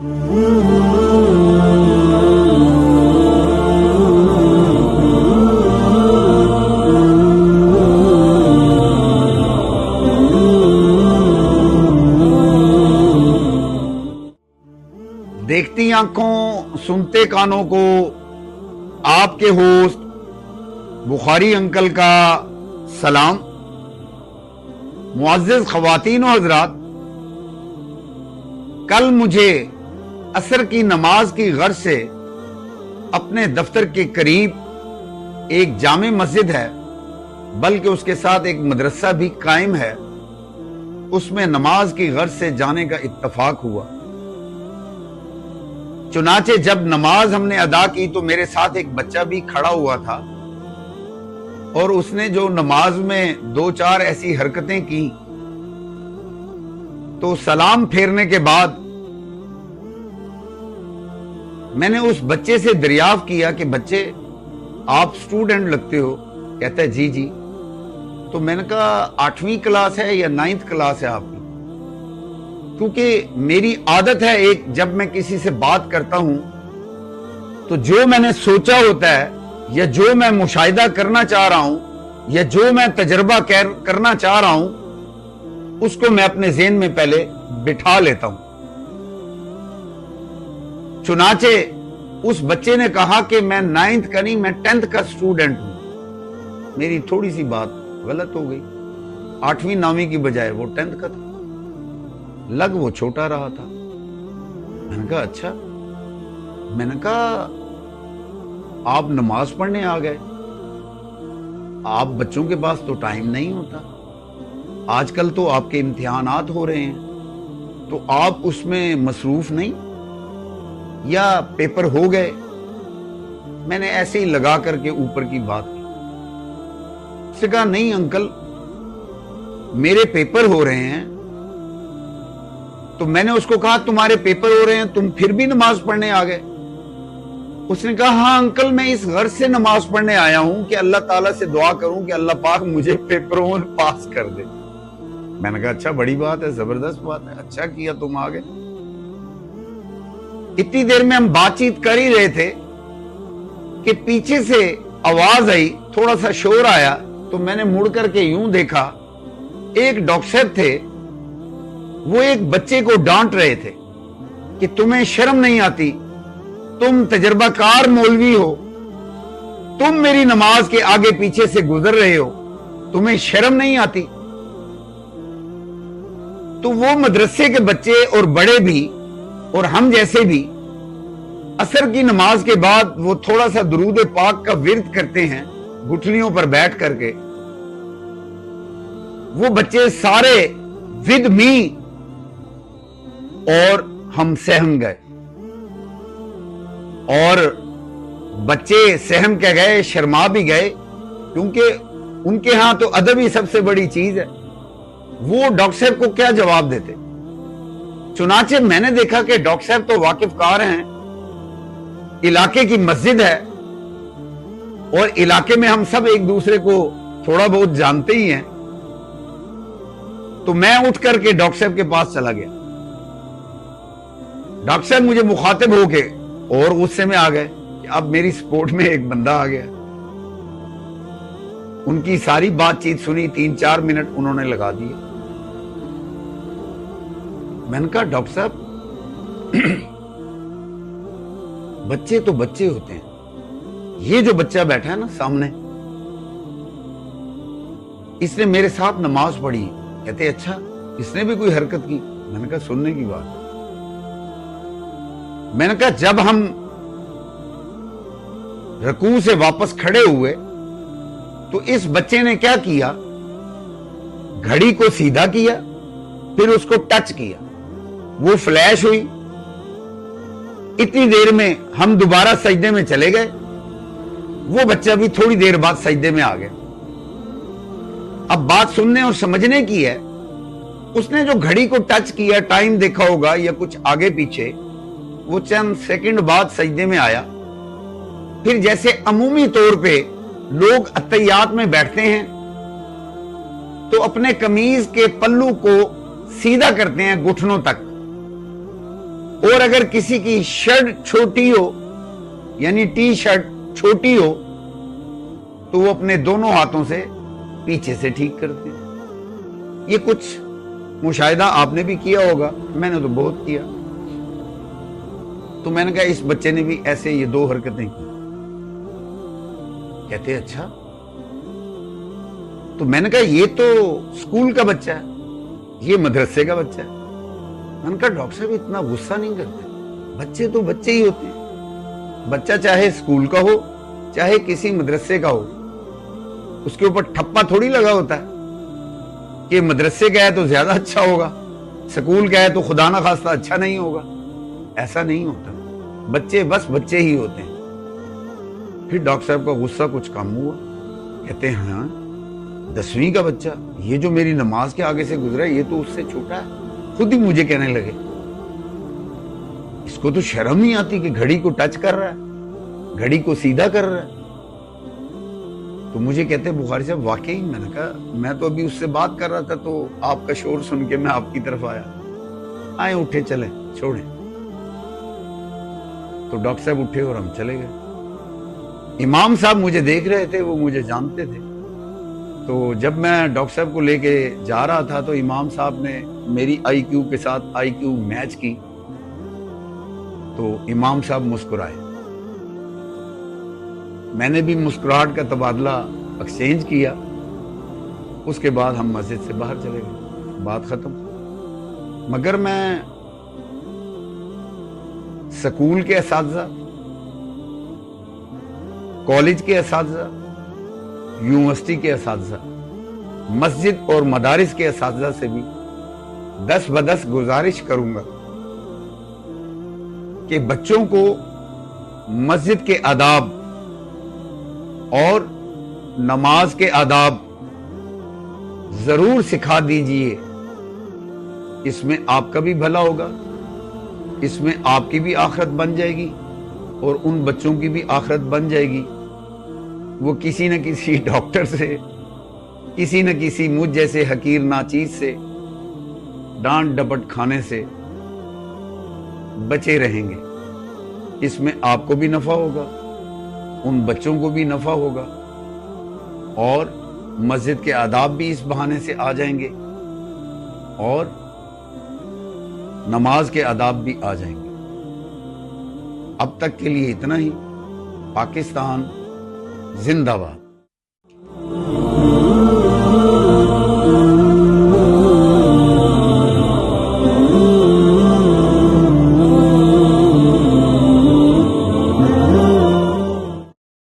دیکھتی آنکھوں سنتے کانوں کو آپ کے ہوسٹ بخاری انکل کا سلام۔ معزز خواتین و حضرات، کل مجھے عصر کی نماز کی غرض سے اپنے دفتر کے قریب ایک جامع مسجد ہے، بلکہ اس کے ساتھ ایک مدرسہ بھی قائم ہے، اس میں نماز کی غرض سے جانے کا اتفاق ہوا۔ چنانچہ جب نماز ہم نے ادا کی تو میرے ساتھ ایک بچہ بھی کھڑا ہوا تھا، اور اس نے جو نماز میں 2-4 ایسی حرکتیں کی تو سلام پھیرنے کے بعد میں نے اس بچے سے دریافت کیا کہ بچے آپ سٹوڈنٹ لگتے ہو؟ کہتا ہے جی جی۔ تو میں نے کہا 8ویں کلاس ہے یا 9th کلاس ہے آپ کی؟ کیونکہ میری عادت ہے ایک، جب میں کسی سے بات کرتا ہوں تو جو میں نے سوچا ہوتا ہے یا جو میں مشاہدہ کرنا چاہ رہا ہوں یا جو میں تجربہ کرنا چاہ رہا ہوں اس کو میں اپنے ذہن میں پہلے بٹھا لیتا ہوں۔ چنانچہ اس بچے نے کہا کہ میں 9th کا نہیں، میں 10th کا سٹوڈنٹ ہوں۔ میری تھوڑی سی بات غلط ہو گئی، 8ویں 9ویں کی بجائے وہ 10th کا تھا، لگ وہ چھوٹا رہا تھا۔ میں نے کہا اچھا۔ میں نے کہا آپ نماز پڑھنے آ گئے، آپ بچوں کے پاس تو ٹائم نہیں ہوتا، آج کل تو آپ کے امتحانات ہو رہے ہیں تو آپ اس میں مصروف نہیں، یا پیپر ہو گئے؟ میں نے ایسے ہی لگا کر کے اوپر کی بات کی۔ اس نے کہا نہیں انکل، میرے پیپر ہو رہے ہیں۔ تو میں نے اس کو کہا تمہارے پیپر ہو رہے ہیں، تم پھر بھی نماز پڑھنے آ گئے؟ اس نے کہا ہاں انکل، میں اس غرض سے نماز پڑھنے آیا ہوں کہ اللہ تعالیٰ سے دعا کروں کہ اللہ پاک مجھے پیپروں میں پاس کر دے۔ میں نے کہا اچھا، بڑی بات ہے، زبردست بات ہے، اچھا کیا تم آ گئے۔ اتنی دیر میں ہم بات چیت کر ہی رہے تھے کہ پیچھے سے آواز آئی، تھوڑا سا شور آیا، تو میں نے مڑ کر کے یوں دیکھا، ایک ڈاکٹر صاحب تھے، وہ ایک بچے کو ڈانٹ رہے تھے کہ تمہیں شرم نہیں آتی، تم تجربہ کار مولوی ہو، تم میری نماز کے آگے پیچھے سے گزر رہے ہو، تمہیں شرم نہیں آتی؟ تو وہ مدرسے کے بچے اور بڑے بھی اور ہم جیسے بھی عصر کی نماز کے بعد وہ تھوڑا سا درود پاک کا ورد کرتے ہیں گٹھلیوں پر بیٹھ کر کے، وہ بچے سارے ود می اور ہم سہم گئے، اور بچے سہم کے گئے، شرما بھی گئے، کیونکہ ان کے ہاں تو ادب ہی سب سے بڑی چیز ہے۔ وہ ڈاکٹر صاحب کو کیا جواب دیتے؟ چنانچہ میں نے دیکھا کہ ڈاکٹر صاحب تو واقف کار ہیں، علاقے کی مسجد ہے، اور علاقے میں ہم سب ایک دوسرے کو تھوڑا بہت جانتے ہی ہیں۔ تو میں اٹھ کر کے ڈاکٹر صاحب کے پاس چلا گیا۔ ڈاکٹر صاحب مجھے مخاطب ہو کے اور غصے میں آ گئے کہ اب میری سپورٹ میں ایک بندہ آ گیا۔ ان کی ساری بات چیت سنی، 3-4 منٹ انہوں نے لگا دیے۔ میں نے کہا ڈاکٹر صاحب بچے تو بچے ہوتے ہیں، یہ جو بچہ بیٹھا ہے نا سامنے، اس نے میرے ساتھ نماز پڑھی۔ کہتے اچھا، اس نے بھی کوئی حرکت کی؟ میں نے کہا سننے کی بات ہے۔ میں نے کہا جب ہم رکوع سے واپس کھڑے ہوئے تو اس بچے نے کیا کیا؟ گھڑی کو سیدھا کیا، پھر اس کو ٹچ کیا، وہ فلیش ہوئی۔ اتنی دیر میں ہم دوبارہ سجدے میں چلے گئے، وہ بچہ بھی تھوڑی دیر بعد سجدے میں آ گیا۔ اب بات سننے اور سمجھنے کی ہے، اس نے جو گھڑی کو ٹچ کیا، ٹائم دیکھا ہوگا یا کچھ آگے پیچھے، وہ چند سیکنڈ بعد سجدے میں آیا۔ پھر جیسے عمومی طور پہ لوگ اتحیات میں بیٹھتے ہیں تو اپنے قمیض کے پلو کو سیدھا کرتے ہیں گھٹنوں تک، اور اگر کسی کی شرٹ چھوٹی ہو یعنی ٹی شرٹ چھوٹی ہو تو وہ اپنے دونوں ہاتھوں سے پیچھے سے ٹھیک کرتے ہیں. یہ کچھ مشاہدہ آپ نے بھی کیا ہوگا, میں نے تو بہت کیا. تو میں نے کہا اس بچے نے بھی ایسے یہ 2 حرکتیں کی. کہتے اچھا. تو میں نے کہا یہ تو اسکول کا بچہ ہے, یہ مدرسے کا بچہ ہے. میں نے کہا ڈاکٹر صاحب اتنا غصہ نہیں کرتے, بچے تو بچے ہی ہوتے ہیں. بچہ چاہے اسکول کا ہو چاہے کسی مدرسے کا ہو, اس کے اوپر ٹھپا تھوڑی لگا ہوتا ہے کہ مدرسے کا ہے تو زیادہ اچھا ہوگا, اسکول کا ہے تو خدا نہ خواستہ اچھا نہیں ہوگا. ایسا نہیں ہوتا, بچے بس بچے ہی ہوتے ہیں. پھر ڈاکٹر صاحب کا غصہ کچھ کم ہوا. کہتے ہیں ہاں 10ویں کا بچہ, یہ جو میری نماز کے آگے سے گزرا ہے یہ تو اس سے چھوٹا ہے. خود ہی مجھے کہنے لگے اس کو تو شرم نہیں آتی کہ گھڑی کو ٹچ کر رہا ہے, گھڑی کو سیدھا کر رہا ہے. تو مجھے کہتے بخاری صاحب واقعی. میں نے کہا میں تو ابھی اس سے بات کر رہا تھا تو آپ کا شور سن کے میں آپ کی طرف آیا. آئے اٹھے چلے چھوڑیں. تو ڈاکٹر صاحب اٹھے اور ہم چلے گئے. امام صاحب مجھے دیکھ رہے تھے, وہ مجھے جانتے تھے. تو جب میں ڈاکٹر صاحب کو لے کے جا رہا تھا تو امام صاحب نے میری آئی کیو کے ساتھ آئی کیو میچ کی. تو امام صاحب مسکرائے, میں نے بھی مسکراہٹ کا تبادلہ ایکسچینج کیا. اس کے بعد ہم مسجد سے باہر چلے گئے, بات ختم. مگر میں سکول کے اساتذہ, کالج کے اساتذہ, یونیورسٹی کے اساتذہ, مسجد اور مدارس کے اساتذہ سے بھی 10 بدس گزارش کروں گا کہ بچوں کو مسجد کے آداب اور نماز کے آداب ضرور سکھا دیجئے. اس میں آپ کا بھی بھلا ہوگا, اس میں آپ کی بھی آخرت بن جائے گی اور ان بچوں کی بھی آخرت بن جائے گی. وہ کسی نہ کسی ڈاکٹر سے, کسی نہ کسی مجھ جیسے حقیر ناچیز سے ڈانٹ ڈپٹ کھانے سے بچے رہیں گے. اس میں آپ کو بھی نفع ہوگا, ان بچوں کو بھی نفع ہوگا, اور مسجد کے آداب بھی اس بہانے سے آ جائیں گے اور نماز کے آداب بھی آ جائیں گے. اب تک کے لیے اتنا ہی. پاکستان زندہ باد.